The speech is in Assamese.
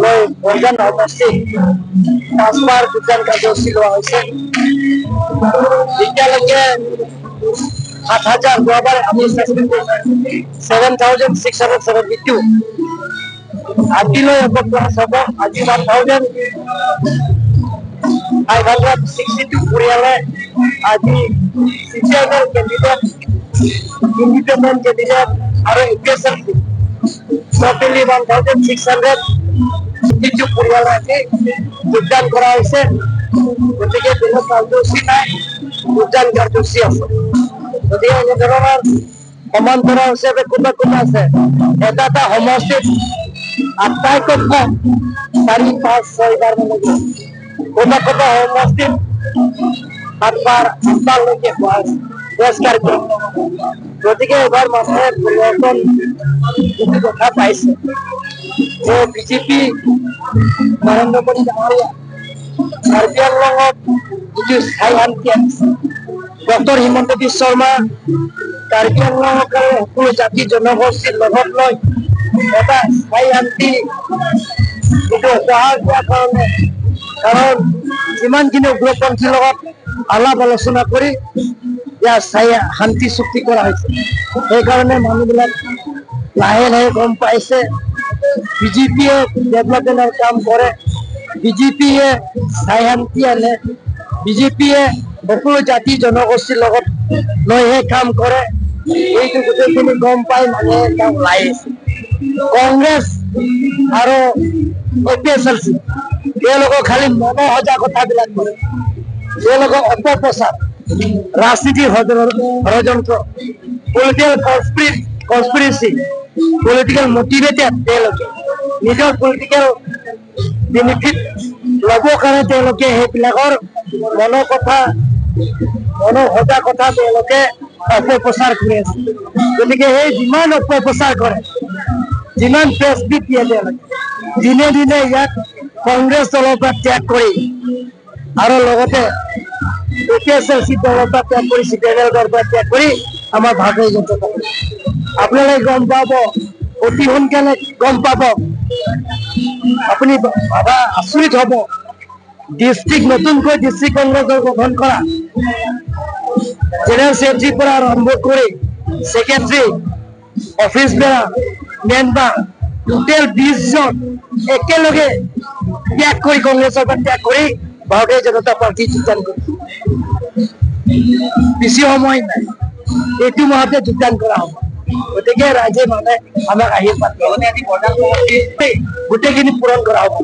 লৈ বৰগান সমষ্টিত 5বাৰ যোগদান কাৰ্যসূচী লোৱা হৈছে। এতিয়ালৈকে 7,000 যোৱাবাৰ আমি 7,672 আজিলৈ হ'ব ক্লাছ হ'ব। আজি 1,562 পৰিয়ালে আজি চিপিএমৰ কেণ্ডিডেট, ইণ্ডিপেণ্ডেণ্ট কেণ্ডিডেট আৰু এপিএছএলচি টোটেলি 1,652 পৰিয়ালে আজি যোগদান কৰা হৈছে। গতিকে বেলেগ কাৰ্যসূচী নাই, যোগদান কাৰ্যসূচী আছে। গতিকে এনেধৰণৰ সমান্তৰাল হিচাপে কোনোবা কোনোবা আছে এটা সমষ্টিত আটাইতকৈ কম 4, 5, 6 বাৰ মানে কোনোবা কোনোবা সমষ্টিত 7 বাৰ 8 বাৰলৈকে হোৱা হৈছে পুৰস্কাৰ। গতিকে এবাৰ মানুহে পৰিৱৰ্তন দেখা পাইছে যে বিজেপি নৰেন্দ্ৰ মোদী ডাঙৰীয়া কাৰ্বি আংলঙত যিটো স্থায়ী শান্তি আনিছে, ডক্টৰ হিমন্ত বিশ্ব শৰ্মা কাৰ্বি আংলঙক সকলো জাতি জনগোষ্ঠীৰ লগত লৈ এটা স্থায়ী শান্তি যিটো উপহাৰ দিয়াৰ কাৰণে, কাৰণ যিমানখিনি উগ্ৰপন্থীৰ লগত আলাপ আলোচনা কৰি ইয়াৰ স্থায়ী শান্তি চুক্তি কৰা হৈছে। সেইকাৰণে মানুহবিলাক লাহে লাহে গম পাইছে বিজেপিয়ে ডেভেলপমেণ্টৰ কাম কৰে, বিজেপিয়ে স্থায়ী শান্তি আনে, বিজেপিয়ে সকলো জাতি জনগোষ্ঠীৰ লগত লৈহে কাম কৰে। এইটো গোটেইখিনি গম পাই মানুহে কাম লাগিছে। কংগ্ৰেছ আৰু এপিএছএলচি তেওঁলোকক খালি মনোসজা কথাবিলাক কৰে, তেওঁলোকক অপপ্ৰচাৰ, ৰাজনীতিৰ ষড়যন্ত্ৰ, পলিটিকেল কনস্পিৰেচি, পলিটিকেল মটিভেটেড, তেওঁলোকে নিজৰ পলিটিকেল বেনিফিট ল'বৰ কাৰণে তেওঁলোকে সেইবিলাকৰ মনোসজা কথা তেওঁলোকে অপপ্ৰচাৰ কৰি আছে। গতিকে সেই যিমান অপপ্ৰচাৰ কৰে, যিমান প্ৰেছ বিট দিয়ে, তেওঁলোকে দিনে দিনে ইয়াক কংগ্ৰেছ দলৰ পৰা ত্যাগ কৰি আৰু লগতে এপিএছএলচি দলৰ পৰা ত্যাগ কৰি, চিপিএমৰ দলৰ পৰা ত্যাগ কৰি আমাৰ ভাৰতীয় জনতা পাৰ্টি আপোনালোকে গম পাব, অতি সোনকালে গম পাব। আপুনি ভাবা আচৰিত হ'ব, নতুনকৈ ডিষ্ট্ৰিক্ট কংগ্ৰেছ দল গঠন কৰা জেনেৰেল ছেক্ৰেটাৰীৰ পৰা আৰম্ভ কৰি ছেক্ৰেটাৰী, অফিচ বেৰা, মেম্বাৰ টোটেল 20 জন একেলগে ত্যাগ কৰি, কংগ্ৰেছৰ পৰা ত্যাগ কৰি ভাৰতীয় জনতা পাৰ্টি যোগদান কৰিছে। বেছি সময় নাই, এইটো মাহতে যোগদান কৰা হ'ব। গতিকে ৰাইজে মানে আমাক আশীৰ্বাদ গোটেইখিনি পূৰণ কৰা হ'ব।